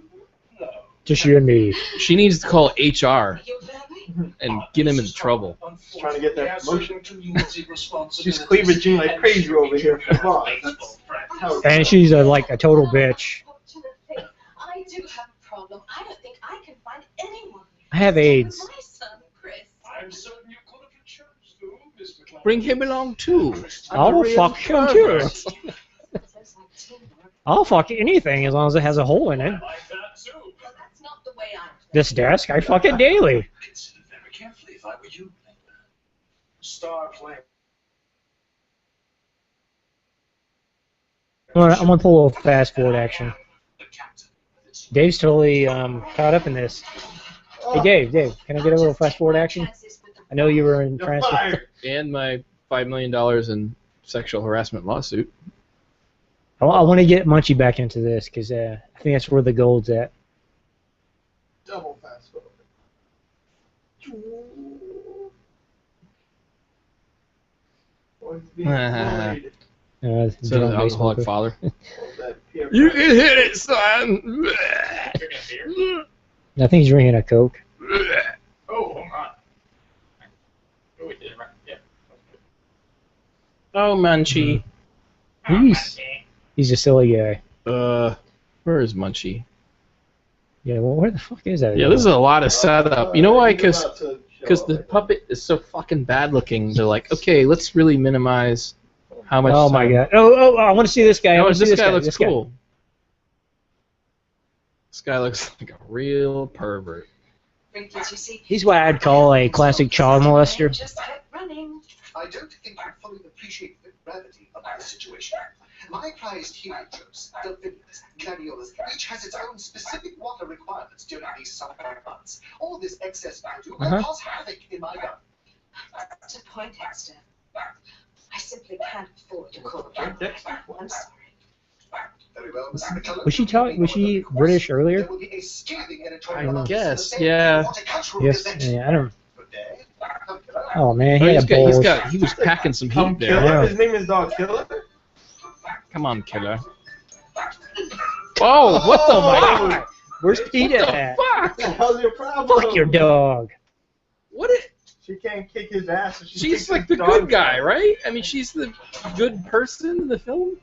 No. Just you and me. She needs to call HR Your family? and get him in trouble. Trying to get that promotion. She's She's cleavaging like crazy over here for boss. That's how And she's like a total bitch. Unfortunately, I do have a problem. I don't think I can find anyone. I have AIDS. My son, Chris. I'm certain you could have chose to, Miss McLeod. Bring him along too. I'll fuck him too. Sounds like teamwork. I'll fuck anything as long as it has a hole in it. I like that too. Well, that's not the way I This desk, I fuck it daily. Consider very carefully if I were you. Star player. I'm gonna pull a little fast forward action. The captain. Dave's totally caught up in this. Hey Dave, can I get a little fast forward action? I know you were in You're transfer. fired. And my $5 million in sexual harassment lawsuit. I want to get Munchie back into this because I think that's where the gold's at. Double fast forward. Going to be annoyed. Uh, So John the alcoholic Basebalker. father. That peer You pressure. can hit it, son. I think he's drinking a Coke. Oh, hold on. Oh, we did it right. Yeah. Oh, Munchie. He's a silly guy. Where is Munchie? Yeah, well, where the fuck is that? Yeah, this is a lot of setup. You know why? He's about to show Because up. the puppet is so fucking bad looking. They're like, okay, let's really minimize how much. Oh my time- god. Oh, I want to see this guy. I Oh, want to see this guy guy. looks This guy. cool. This guy looks like a real pervert. Did you see? He's what I'd call a classic child molester. Just kept running. I don't think you fully appreciate the gravity of the situation. My prized hero tropes, delphiniums, gladiolas, each has its own specific water requirements during these summer months. All this excess value will cause havoc in my garden. To point, Dexter. I simply can't afford to call you. I'm sorry. Very well, Mr. McCullough. Was she British earlier? There will be a scathing I editorial about guess, the yeah. horticultural Yes. convention. Yeah, I don't. Good day. Oh man, he Oh, had a bowl. he was packing some Tom heat there. Killer? Yeah. His name is Dog Killer? Come on, killer. Oh, what the Oh, fuck? Where's Pete What at? the fuck? What the hell's your problem? Fuck your dog. What is, She can't kick his ass. So she she's kicks like his the good dog's guy, ass. right? I mean, she's the good person in the film.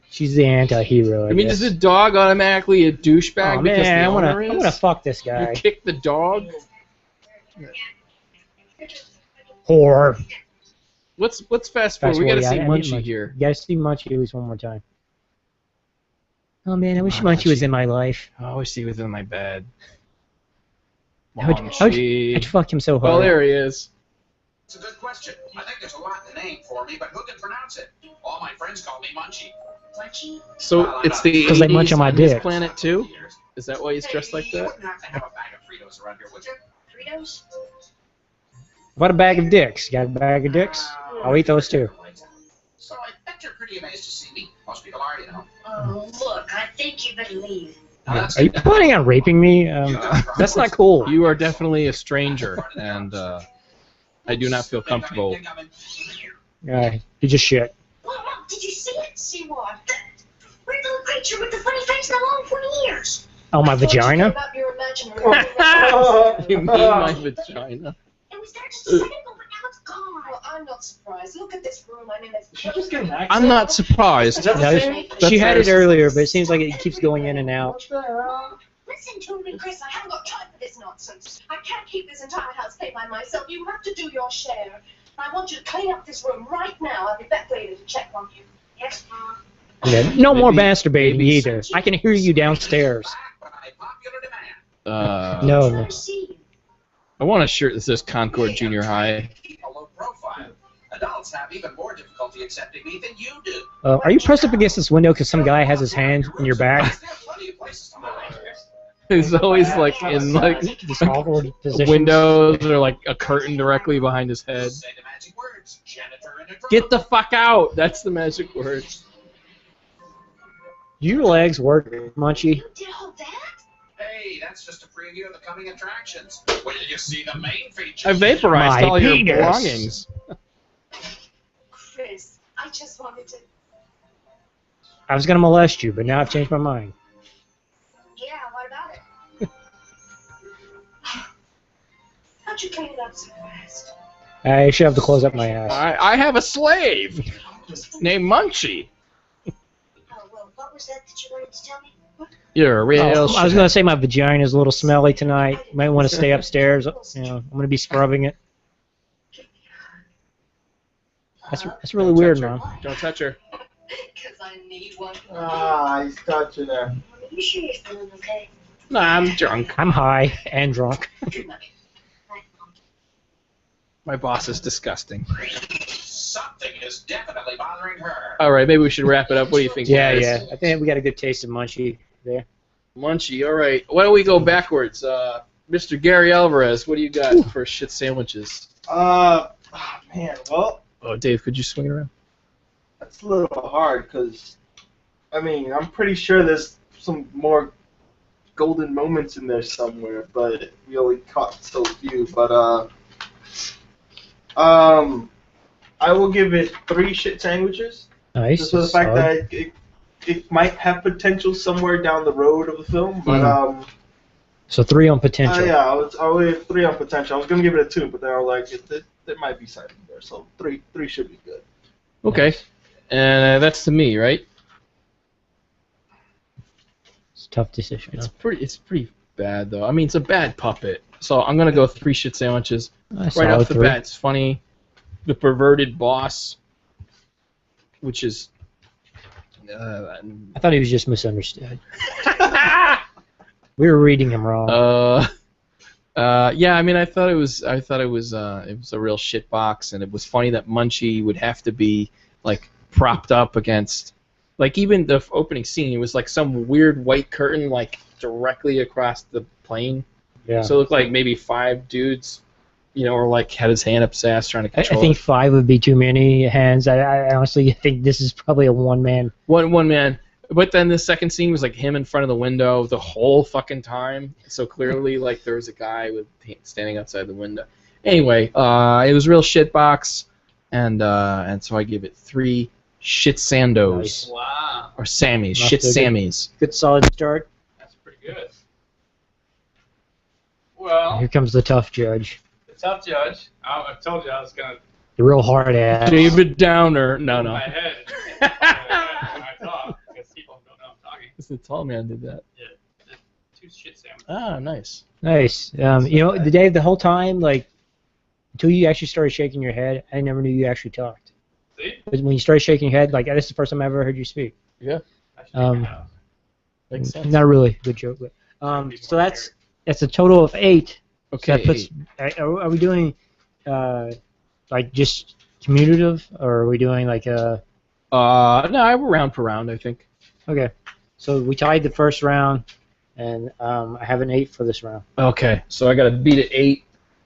She's the anti-hero. I mean, guess. is the dog automatically a douchebag Oh because man, the I owner wanna is? fuck this You guy. kick the dog. Whore. Let's fast forward. Fast We gotta forward, see yeah, I need Munchie here. You gotta see Munchie at least one more time. Oh man, I wish Come on, Munchie was in my life. Oh, I wish he was in my bed. How'd Munchie. I'd fuck him so hard. Oh, there he is. It's a good question. I think there's a Latin name for me, but who can pronounce it? All my friends call me Munchie. Munchie? So it's the 'Cause they munch 80s on my on this dick. planet too? Is that why he's dressed like You that? wouldn't have to have a bag of Fritos around here, would you? Fritos? What a bag of dicks. You got a bag of dicks? I'll eat those too. So I bet you're pretty amazed to see me. Most people are, you know. Oh, look, I think you better leave. Are you planning on raping me? That's not cool. You are definitely a stranger, and I do not feel comfortable. You just shit. Well, did you see it? See what? Weird little creature with the funny face and the long pointy ears. Oh, my I told you vagina? about your imaginary You mean my vagina? It was there just a second ago, but now it's gone. Well, I'm not surprised. Look at this room. I'm in it. She just get an accent? I'm not surprised. No, she had it earlier, but it seems like it keeps going in and out. Listen to me, Chris. I haven't got time for this nonsense. I can't keep this entire house paid by myself. You have to do your share. I want you to clean up this room right now. I'll be back later to check on you. Yes, Mom? Yeah, no more Maybe- masturbating maybe- either. I can hear you downstairs. No. I want a shirt that says Concord Junior High. A low profile. Adults have even more difficulty accepting me than you do. Are you pressed up against this window because some guy has his hand in your back? There are plenty of places to hide. He's always like in like This awkward position. windows or like a curtain directly behind his head. Say the magic words. Janitor in a drum. Get the fuck out! That's the magic word. Your legs work, Munchie. You did all that? Hey, that's just a preview of the coming attractions. Wait till you see the main feature. I vaporized My all your penis. belongings. Chris, I just wanted to... I was gonna molest you, but now I've changed my mind. Yeah, what about it? How'd you clean it up so fast? I should have to close up my ass. I have a slave named Munchie. Oh, well, what was that you wanted to tell me? You're a real Oh, I was gonna say my vagina's a little smelly tonight. You might want to stay upstairs. You know, I'm gonna be scrubbing it. That's really weird, man. Don't touch her. Because I need one. Ah, he's touching her. Are you sure you're feeling okay? Nah, I'm drunk. I'm high and drunk. Good night. Night, Mom. My boss is disgusting. Something is definitely bothering her. All right, maybe we should wrap it up. What do you think? Yeah, guys? yeah. I think we got a good taste of Munchie there. Munchie. All right. Why don't we go backwards? Mr. Gary Alvarez, what do you got for shit sandwiches? Man, well, Oh, Dave, could you swing it around? that's a little hard because, I mean, I'm pretty sure there's some more golden moments in there somewhere, but we only caught so few. But I will give it 3 shit sandwiches. Nice. Just for the fact that it might have potential somewhere down the road of the film, but So 3 on potential. yeah, I would give 3 on potential. I was gonna give it a 2, but then I was like, there might be something there, so 3 should be good. Okay. And that's to me, right? It's a tough decision. It's pretty bad though. I mean, it's a bad puppet. So I'm gonna go 3 shit sandwiches. Right off the bat, it's funny. The perverted boss, which is. I thought he was just misunderstood. We were reading him wrong. Yeah, I mean, I thought it was a real shit box, and it was funny that Munchie would have to be like propped up against, like even the opening scene, it was like some weird white curtain like directly across the plane. Yeah. So it looked like maybe 5 dudes you know, or like had his hand up his ass trying to I control. think 5 would be too many hands. I honestly think this is probably a one-man. One man. But then the second scene was like him in front of the window the whole fucking time. So clearly, like there was a guy with standing outside the window. Anyway, it was real shitbox, and so I give it 3 shit sandos. Nice. Wow. Or Sammys, Not shit so good. Sammys. Good solid start. That's pretty good. Well, Here comes the tough judge. the tough judge. I told you I was gonna The real hard ass. David Downer. No. my head when I talk because people don't know I'm talking. The tall man did that. Yeah, just 2 shit sandwiches. Ah, nice. Nice. You know, the whole time, like, until you actually started shaking your head, I never knew you actually talked. See? But when you started shaking your head, like, this is the first time I ever heard you speak. Yeah. I should take my hat off. Makes sense. Not really. Good joke. But, so that's a total of 8. Okay. So that puts, are we doing, like, just commutative, or are we doing, like, no, I will round per round, I think. Okay. So we tied the first round, and I have an 8 for this round. Okay, so I got to beat it 8,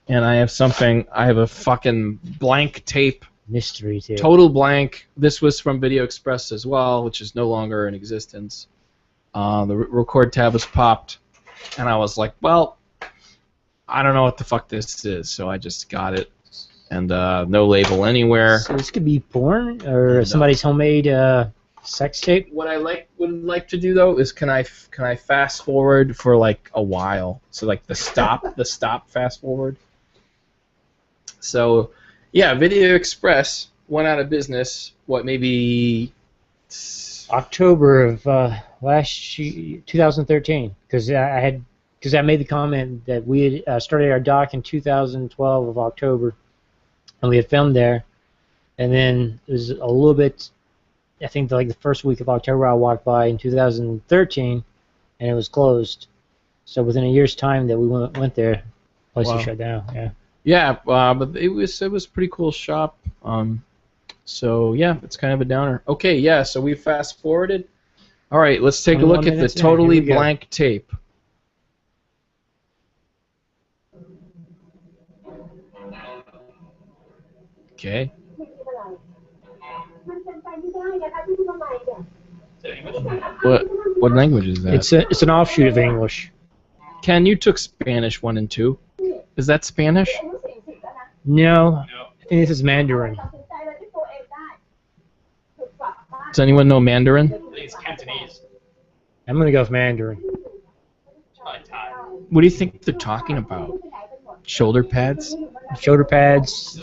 and I have something. I have a fucking blank tape. Mystery tape. Total blank. This was from Video Express as well, which is no longer in existence. The record tab was popped, and I was like, well, I don't know what the fuck this is, so I just got it. And no label anywhere. So this could be porn, or No. somebody's homemade sex tape. What I would like to do though is can I fast forward for like a while? So like the stop fast forward. So yeah, Video Express went out of business. What, maybe October of last year, 2013, because I made the comment that we had started our doc in 2012 of October, and we had filmed there, and then it was a little bit. I think like the first week of October I walked by in 2013, and it was closed. So within a year's time that we went there, the place was shut down. Yeah. Yeah, but it was a pretty cool shop. So yeah, it's kind of a downer. Okay, yeah, so we fast forwarded. All right, let's take a 21 look at the minutes in. totally Here we go. blank tape. Okay. What language is that? It's an offshoot of English. Ken, you took Spanish 1 and 2. Is that Spanish? No, No. I think this is Mandarin. Does anyone know Mandarin? I think it's Cantonese. I'm gonna go with Mandarin. It's probably Thai. What do you think they're talking about? Shoulder pads? Shoulder pads,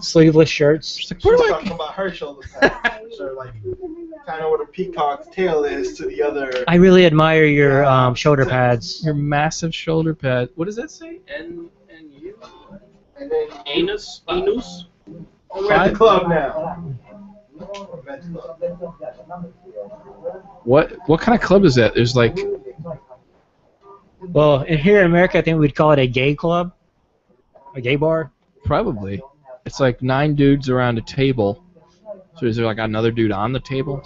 sleeveless shirts. We're She's like, talking about her shoulder pads, which are like kind of what a peacock's tail is to the other. I really admire your shoulder pads. your massive shoulder pad. What does that say? N-U? And then Anus? Anus? we're at the club now. We're at the club. What kind of club is that? There's like, Well, here in America, I think we'd call it a gay club, a gay bar. probably. It's like 9 dudes around a table. So is there like another dude on the table?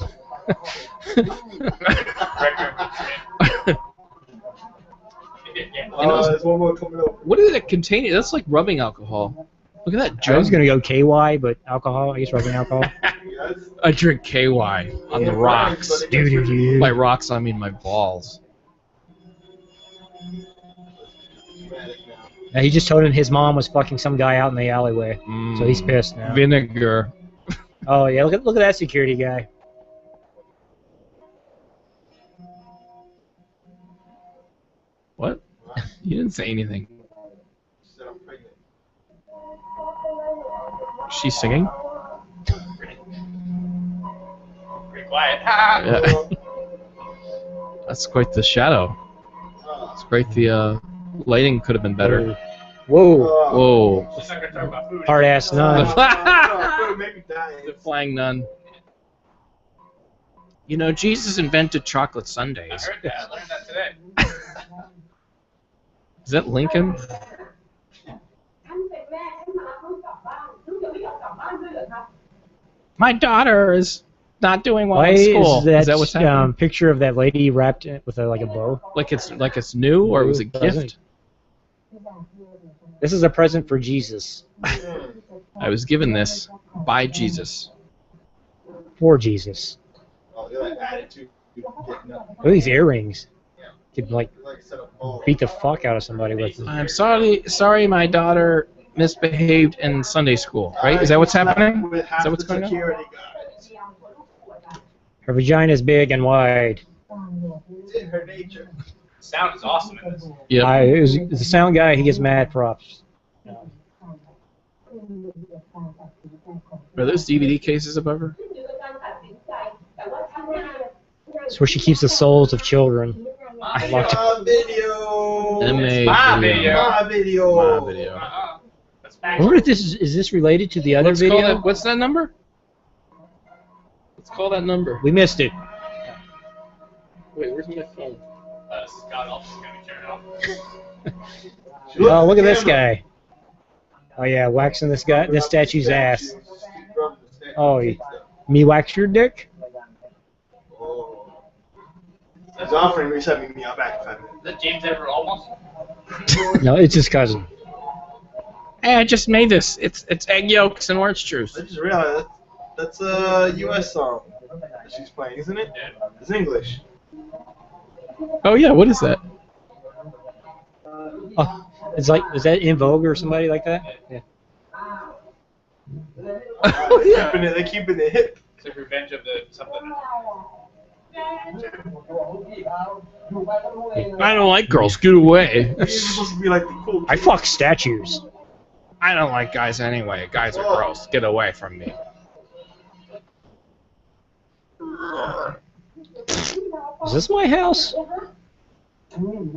You know, There's one more coming over. what did it contain? That's like rubbing alcohol. Look at that I was jug. gonna go KY, but alcohol. I guess rubbing alcohol. Yes. I drink KY on the rocks. By rocks, I mean my balls. Now, he just told him his mom was fucking some guy out in the alleyway, so he's pissed now. Vinegar. Oh yeah, look at that security guy. What? You didn't say anything. She said I'm pregnant. She's singing? Pretty quiet. Yeah. That's quite the shadow. It's quite the lighting could have been better. Whoa, Whoa. She's not gonna talk about food. hard ass nun. The flying nun. You know, Jesus invented chocolate I sundaes. heard that. I learned that today. Is that Lincoln? My daughter is not doing well Why in school. is that, what's happening? picture of that lady wrapped with like a bow? Like it's new, or it was a Doesn't- gift? This is a present for Jesus. I was given this by Jesus. For Jesus. Oh, you're like attitude. Look at these earrings. Could like beat the fuck out of somebody with them. I'm sorry, my daughter misbehaved in Sunday school. Right? Is that what's happening? Is that what's going on? Her vagina is big and wide. It's in her nature. Sound is awesome in this. Yeah. The sound guy, he gets mad props. Are those DVD cases above her? It's where she keeps the souls of children. My video. My video. I wonder if this is this related to the other video? What's that number? Let's call that number. We missed it. Wait, where's my phone? Scott also going to turn it off. Oh, look at this guy. Oh yeah, waxing this statue's ass. Oh, me wax your dick? He's offering me something me. I'll back in 5 minutes. Is that James Everett almost? No, it's his cousin. Hey, I just made this. It's egg yolks and orange juice. I just realized that's a U.S. song that she's playing, isn't it? It's English. Oh yeah, what is that? Oh, it's like, is that In Vogue or somebody like that? Yeah. They're keeping it hip. It's like Revenge of the something. I don't like girls. Get away. You're supposed to be like the cool kid. I fuck statues. I don't like guys anyway. Guys are gross. Get away from me. Is this my house? Oops.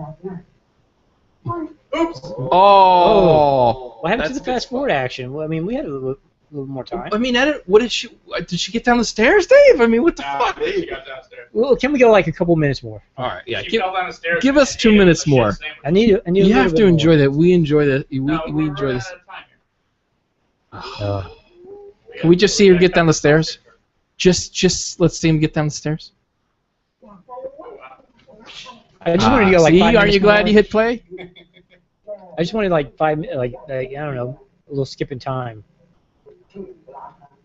Oh. What happened to the fast forward action? Well, I mean, we had a little more time. I mean, did she get down the stairs, Dave? I mean, what the fuck? She got downstairs. Well, can we go like a couple minutes more? All right, yeah. She fell down the stairs Give and us 2 minutes more. I need a You little have bit to more. enjoy that. We enjoy that. We we're enjoy this. out of time here. Can we just see her get down the stairs? Just let's see him get down the stairs. I just wanted to go like see, 5 minutes aren't you glad more. you hit play? I just wanted like 5 minutes, like I don't know, a little skip in time.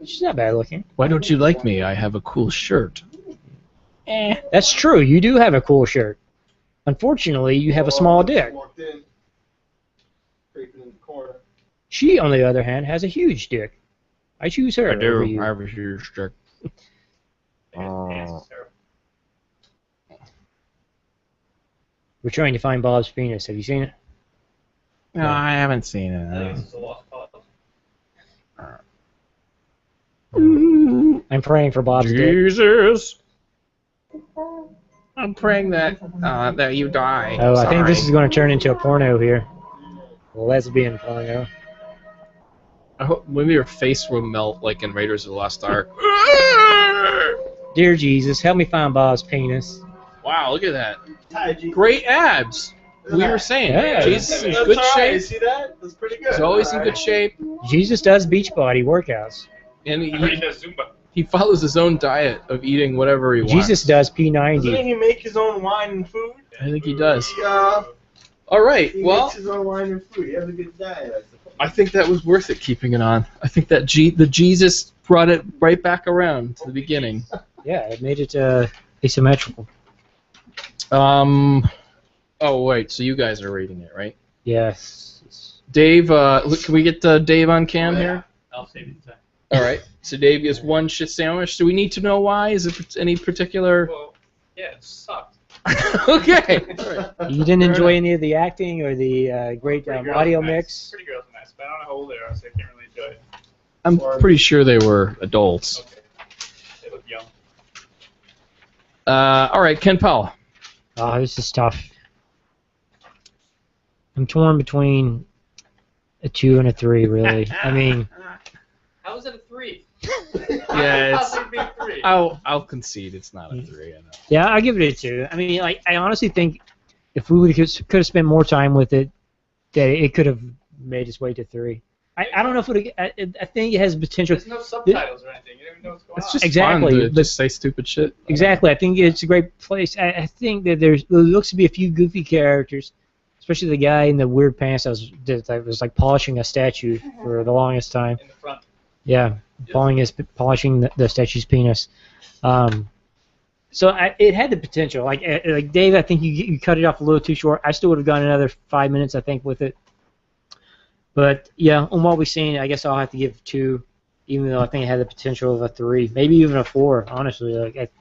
She's not bad looking. Why don't you like me? I have a cool shirt. That's true. You do have a cool shirt. Unfortunately, you have a small dick. Walked in, creeping in the corner. She, on the other hand, has a huge dick. I choose her. I do. over you. I have a huge shirt. We're trying to find Bob's penis. Have you seen it? No, I haven't seen I think it. this is a lost cause. I'm praying for Bob's dick. Jesus. I'm praying that you die. Oh, I think Sorry. this is going to turn into a porno here. A lesbian porno. I hope maybe your face will melt like in Raiders of the Lost Ark. Dear Jesus, help me find Bob's penis. Wow, look at that. Hi, G. Great abs. We were saying, Yeah. Jesus is in That's good all right. shape. See that? That's pretty good. He's always in good shape. Jesus does Beachbody workouts. And I heard he does Zumba. he follows his own diet of eating whatever he wants. Jesus does Doesn't P90. he make his own wine and food? I think he does. Yeah. All right, He well, makes his own wine and food. He has a good diet, I suppose. I think that was worth it keeping it on. I think that the Jesus brought it right back around to the beginning. Yeah, it made it asymmetrical. Oh, wait, so you guys are reading it, right? Yes. Dave, can we get Dave on cam here? I'll save you the time. All right. So Dave gets one shit sandwich. Do we need to know why? Is it any particular? Well, yeah, it sucked. Okay. All right. You didn't enjoy any of the acting or the great Pretty Girls audio is nice. mix? Pretty Girls is nice, but I don't know how old they are, so I can't really enjoy it. I'm pretty sure they were adults. Okay. They look young. All right, Ken Powell. Oh, this is tough. I'm torn between a 2 and a 3, really. I mean, How is it a 3? Yeah, How could it be a 3? I'll concede it's not a 3. I know. yeah, I'll give it a 2. I mean, like, I honestly think if we could have spent more time with it, that it could have made its way to 3. I don't know if it. I think it has potential. There's no subtitles or anything. You don't even know what's going It's on. just Exactly, fun to but- just say stupid shit. Exactly. I think it's a great place. I think that there looks to be a few goofy characters. especially the guy in the weird pants that was like polishing a statue for the longest time. In the front. Yeah, polishing the statue's penis. So it had the potential. Like Dave, I think you cut it off a little too short. I still would have gone another 5 minutes, I think, with it. But yeah, on what we've seen, I guess I'll have to give 2, even though I think it had the potential of a 3, maybe even a 4. Honestly, like it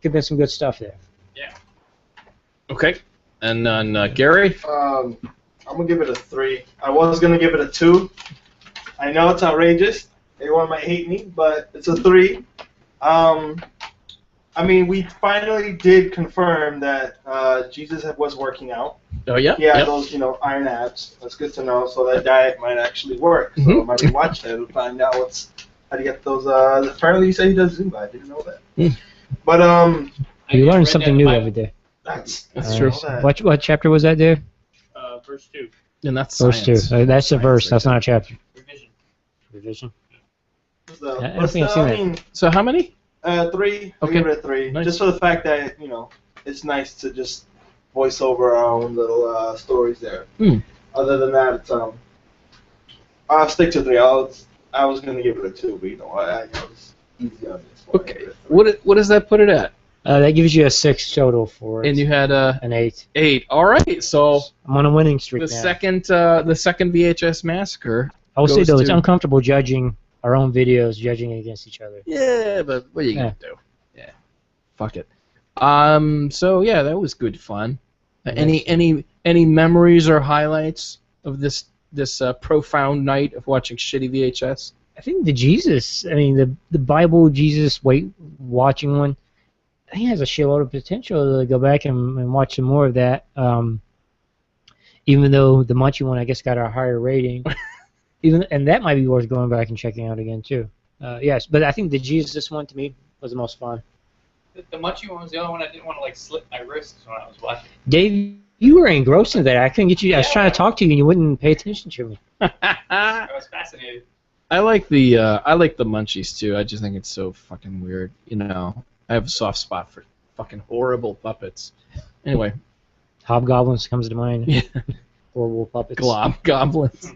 could have been some good stuff there. Yeah. Okay. And then Gary? I'm gonna give it a 3. I was gonna give it a 2. I know it's outrageous. Everyone might hate me, but it's a 3. I mean, we finally did confirm that Jesus was working out. Oh yeah. He had those, iron abs. That's good to know. So that diet might actually work. So I might watch that and find out how to get those. Apparently, you say he does Zumba. I didn't know that. But you learn something new every day. That's true. What chapter was that, Dave? Verse 2. And that's verse science. 2. That's a verse. That's not a chapter. Revision. I don't think I've seen that. So how many? 3. I'll give it a 3. Nice. Just for the fact that it's nice to just voice over our own little stories there. Other than that, it's I'll stick to 3. I was gonna give it a 2, but I was easy on this one. Okay. What does that put it at? That gives you a 6 total for it. And you had an 8. 8. All right. So I'm on a winning streak the now. second VHS massacre. I will say though, it's to- uncomfortable judging our own videos, judging against each other. Yeah, but what are you gonna do? Yeah. Fuck it. So yeah, that was good fun. Any memories or highlights of this profound night of watching shitty VHS? I think the Bible Jesus watching one, I think it has a shitload of potential to go back and watch some more of that. Even though the Munchie one, I guess, got a higher rating. And that might be worth going back and checking out again too. Yes, but I think the Jesus one to me was the most fun. The Munchie one was the only one I didn't want to slip my wrists when I was watching. Dave, you were engrossed in that. I couldn't get you. I was trying to talk to you and you wouldn't pay attention to me. I was fascinated. I like the Munchies too. I just think it's so fucking weird. I have a soft spot for fucking horrible puppets. Anyway, Hobgoblins comes to mind. Yeah. Horrible puppets. Goblins.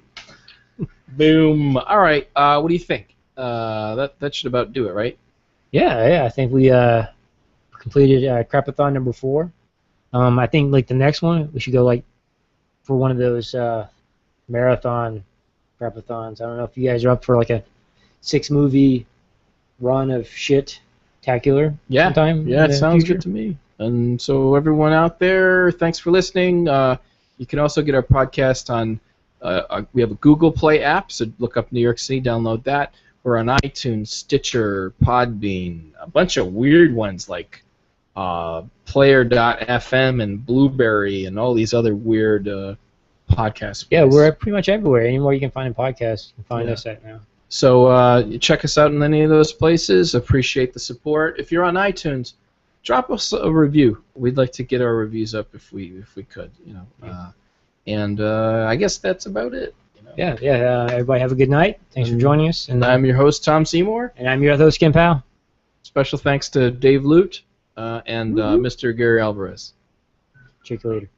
Boom. All right. What do you think? That should about do it, right? Yeah. I think we completed Crapathon number 4. I think like the next one we should go for one of those marathon Crapathons. I don't know if you guys are up for like a 6-movie run of shit-tacular sometime. Yeah, in it the sounds future. good to me. And so everyone out there, thanks for listening. You can also get our podcast on. We have a Google Play app, so look up New York City, download that. We're on iTunes, Stitcher, Podbean, a bunch of weird ones like Player.fm and Blueberry and all these other weird podcasts. Yeah, we're pretty much everywhere. Anywhere you can find a podcast, you can find us at now. So check us out in any of those places. Appreciate the support. If you're on iTunes, drop us a review. We'd like to get our reviews up if we could. And I guess that's about it. Yeah. Everybody have a good night. Thanks for joining us. And I'm your host, Tom Seymour. And I'm your other host, Ken Powell. Special thanks to Dave Lute and Mr. Gary Alvarez. Check you later.